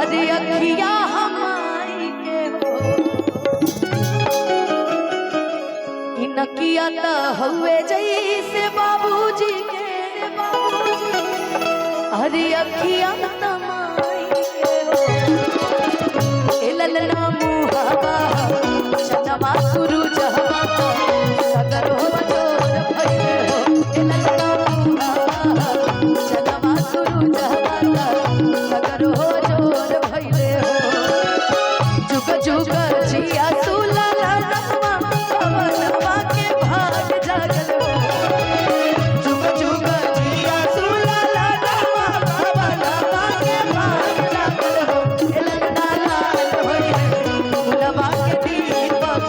अरे अखिया हमाई के हो कि नकिया त हुए जैसे बाबूजी के अरे अखिया तमाई के हो ए ललना मुहावा चनवा सुरु जहवा सगर हो जोर भइले हो ए ललना मुहावा चनवा सुरु जहवा सगर हो जोर भइले हो जुग जुग जिया सुलला नवा नवा के भाग जागल हो जुग जुग जिया सुलला नवा नवा के भाग जागल हो ए ललना लाल होइले फुलवा के दीपक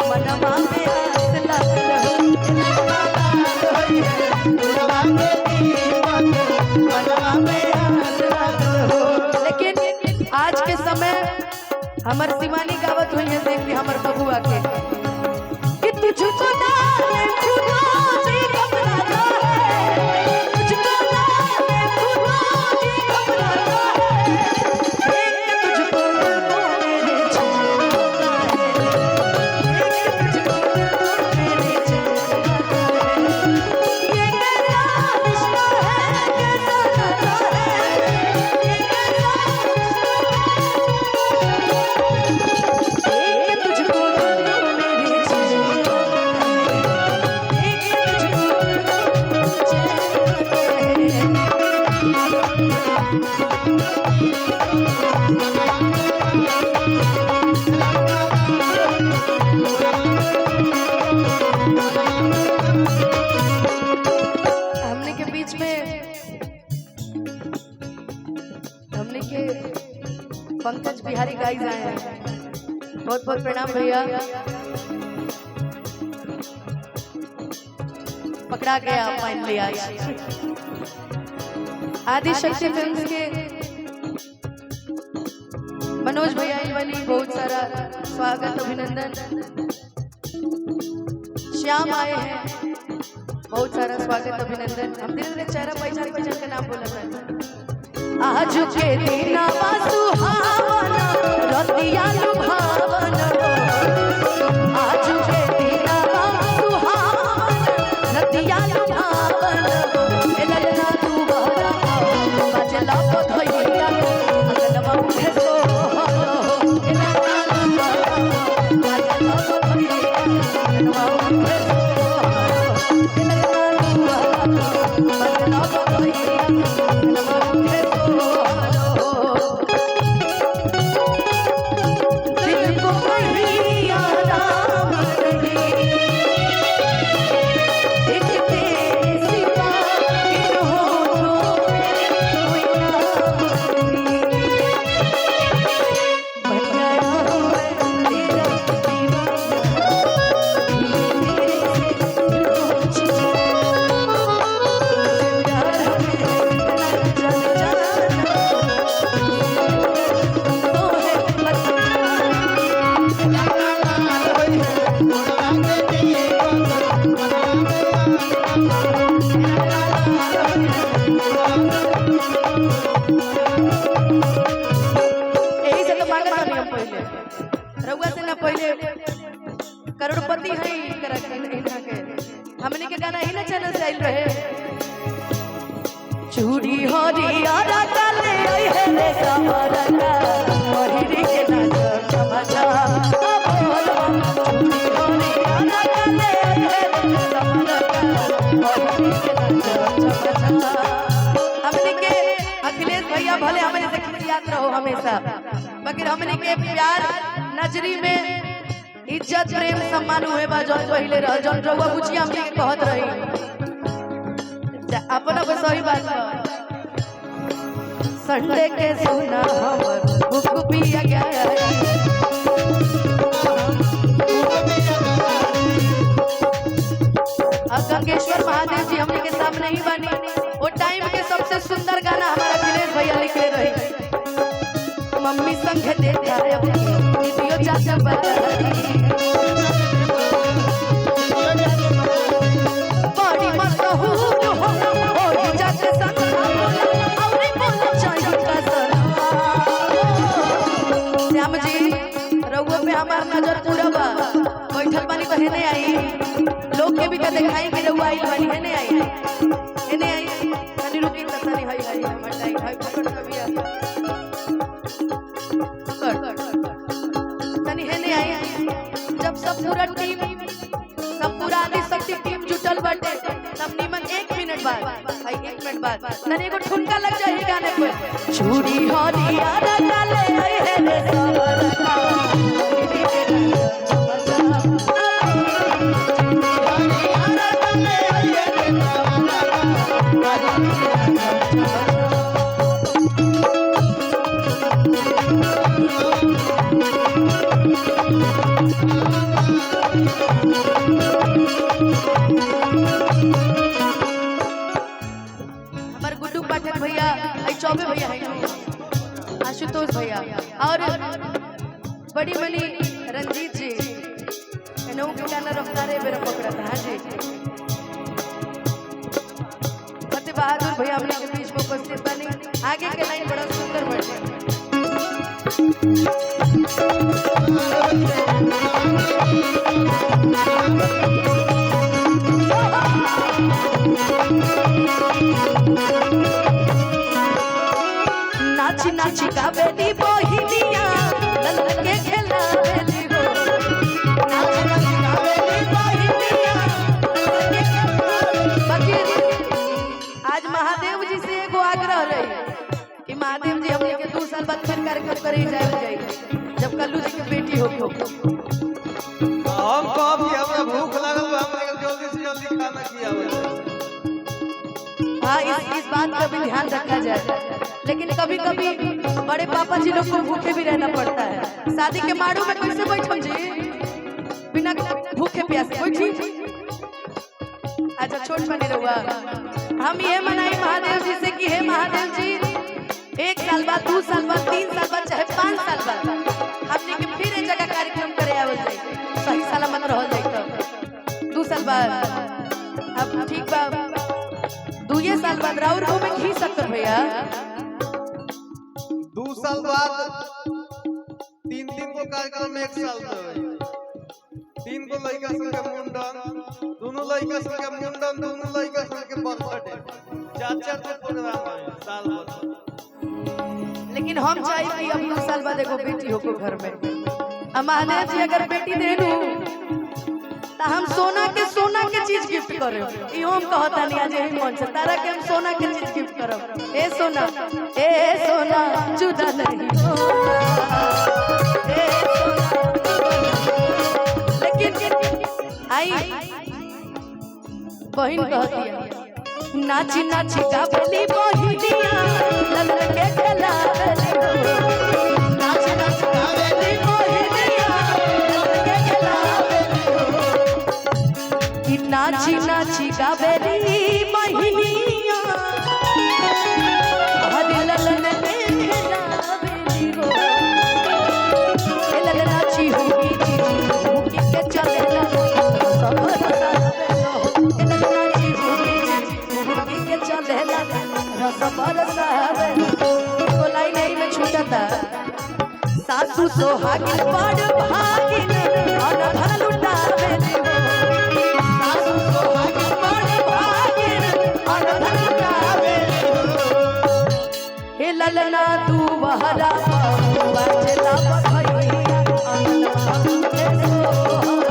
मनवा में आस लागल हो ए ललना लाल होइले फुलवा के दीपक मनवा में आस लागल हो। लेकिन आज के समय हमर शिवानी गावत हुई है देख के हमर बबुआ के कि तुझको डाले खुदा से घबराता है तुझको डाले खुदा से घबराता है एक तुझको मेरे चाहता है एक तुझको मेरे चाहता है ये कैसा रिश्ता है कैसा नाता है ये कैसा एक तुझको मेरे चाहता है एक हमने के बीच में हमने के पंकज बिहारी गाइस आए हैं बहुत बहुत प्रणाम भैया पकड़ा गया फाइनली आज आदि शक्ति फिल्म्स के मनोज भैया वाली बहुत सारा स्वागत अभिनंदन श्याम आए हैं बहुत सारा स्वागत अभिनंदन हम धीरे धीरे चेहरा पहचान के नाम बोला आज के दीना सुहावना रतिया लुभावना आज के दीना सुहावना रतिया लुभावना ए ललना तू बहरा बजला बधैया अंगनवा उठे सो ए ललना तू बहरा बजला बधैया अंगनवा उठे सो ए ललना तू बहरा बजला बधैया अंगनवा उठे करोड़पति है हमने के गाना ही ना चैनल से आइल रहे चूड़ी हरिया राता ले आई है रे समरका मोहिनी के नाच तमाशा चूड़ी हरिया राता ले आई है रे समरका मोहिनी के नाच तमाशा। हमने के अखिलेश भैया भले हमारे से खिसियात रहो हमेशा मगर हमने के प्यार नजरी में इज्जत प्रेम सम्मान हुए बा जौन पहले रह जौन रउआ बुझिया हमनी के कहत रही अपना को सही बात बा संडे के सुना हमर भूख पिया गया गंगेश्वर महादेव जी हमने के सामने ही बनी वो टाइम के सबसे सुंदर गाना हमारा अखिलेश भैया लिखे रहे मम्मी संग देखा है वीडियो चाचा बड़ी मशहूर हो और चाचा संग और बोल चाहिए का सलाम हेने आई लोग के भी का दिखाई के रहुआ आई वाली हेने आई तनी रुकी त तनी हई हटाई हई पकड़ कभी आ पकड़ तनी हेने आई जब सब पूरा टीम सब पूरा आदि शक्ति टीम जुटल बाटे तब निमन 1 मिनट बाद भाई 1 मिनट बाद तनी एगो ठुमका लग जाए गाने पे चूड़ी हरिया डाले आए है रे सवरका हमारे गुड्डू पाठक भैया चौबे भैया है आशुतोष भैया और बड़ी मनी रंजीत जी इन्हों के गाना रफ्तारे मेरा पकड़ा था जी फतेह बहादुर भैया हमने के बीच में उपस्थित बनी आगे के लाइन बड़ा सुंदर बने नाची नाची का बेटी बहिनिया ललन के खेलावेली हो नाची नाची का बेटी बहिनिया बाकी आज महादेव जी से एगो आग्रह रही कि महादेव जी हमने के 2 साल बाद फिर कार्यक्रम करे जाए जब कल्लू जी की बेटी हो हम कब कि हमरा भूख लागल बा हमरे जल्दी से जल्दी खाना खियावे हाँ इस बात का भी ध्यान रखा जाए लेकिन कभी कभी बड़े पापा जी लोग को भूखे भी रहना पड़ता है शादी के माड़ू में कैसे बैठो जी बिना भूखे प्यासे बैठी अच्छा छोट बने रहुआ हम ये मनाई महादेव जी से कि हे महादेव जी 1 साल बाद 2 साल बाद 3 साल बाद चाहे 5 साल बाद हमने के फिर एक जगह कार्यक्रम करे आवल जाए सही सलामत रह जाए तो 2 साल बाद अब ठीक बा 2 साल बाद राउर को में घी सकते भैया 2 साल बाद 3 को कार्यक्रम में 1 साल में 3 को लड़का सन के मुंडन दोनों लड़का सन के मुंडन दोनों लड़का सन के बर्थडे 4 को प्रोग्राम है साल भर लेकिन हम चाहे कि अब 2 साल बाद एगो बेटी हो को घर में महादेव जी अगर बेटी देनु तो हम सोना के चीज गिफ्ट करे ई हम कहता नहीं आज यही मन से तारा के हम सोना के चीज गिफ्ट करब ए सोना जुदा नहीं हो ए सोना लेकिन आई बहन कहती है नाची नाची का बेली बहिनिया ललन के खेलावेली हो नाची नाची का बेली बहिनिया ललन के खेलावेली हो कि नाची नाची का बेली बहिनिया हरे ललन के खेलावेली हो ए ललन नाची होगी होगी के चलेला सब सासू सोहागिन बड़ भागिन अनधन लुटावेली हो सासू सोहागिन बड़ भागिन अनधन लुटावेली हो हे ललना तू बहरा बाजला बखैया अंगना के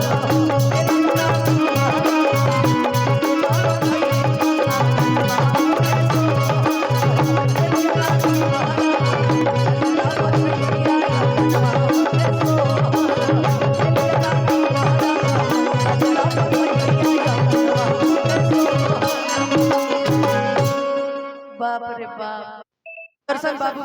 बाप रे बाप दर्शन बाबू